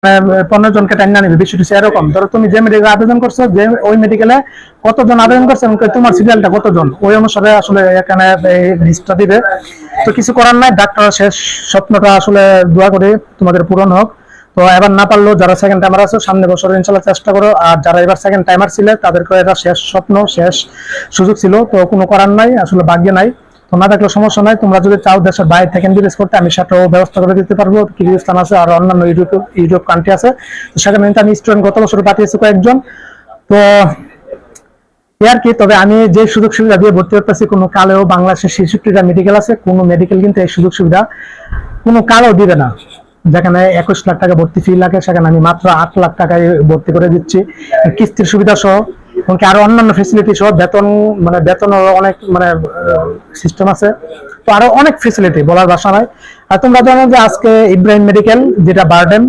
15 জনকে টাইনা নিবে, বিষয়টি এরকম। ধরো তুমি যে মেডিকেলে আবেদন করছো, যে ওই মেডিকেলে কতজন আবেদন করছে এবং তোমার সিরিয়ালটা কতজন, ওই অনুসারে আসলে এখানে লিস্টটা দিবে। তো কিছু করার নাই, ডাক্তার শেষ স্বপ্নটা আসলে দোয়া করে তোমাদের পূরণ হোক। তো এবার না পারলেও যারা সেকেন্ড টাইমার আছে সামনে বছর ইনশাল্লাহ চেষ্টা করো। আর যারা এবার সেকেন্ড টাইমার ছিল তাদেরকে এটা শেষ স্বপ্ন, শেষ সুযোগ ছিল, তো কোনো করার নাই, আসলে ভাগ্যে নাই। তো না থাকলে সমস্যা নাই, তোমরা যদি চাও দেশের বাইরে থেকে এমবিবিএস করতে, আমি সেটাও ব্যবস্থা করে দিতে পারবো। কিরগিজস্তান আছে আর অন্যান্য ইউরোপ কান্ট্রি আছে, তো সেখানে আমি স্টুডেন্ট গত বছর পাঠিয়েছি কয়েকজন। তো আর কি, তবে আমি যে সুযোগ সুবিধা দিয়ে ভর্তি করতেছি, কোনো কালেও বাংলাদেশের 66টা মেডিকেল আছে, কোনো মেডিকেল কিন্তু এই সুযোগ সুবিধা কোনো কালেও দিবে না। যেখানে 21 লাখ টাকা ভর্তি ফি লাগে, সেখানে আমি মাত্র 8 লাখ টাকায় ভর্তি করে দিচ্ছি, কিস্তির সুবিধা সহ, এমনকি আরো অন্যান্য ফেসিলিটি সহ। বেতন অনেক সিস্টেম আছে, তো আরো অনেক ফেসিলিটি বলার ভাষা নাই। আর তোমরা জানো যে আজকে ইব্রাহিম মেডিকেল, যেটা বারডেম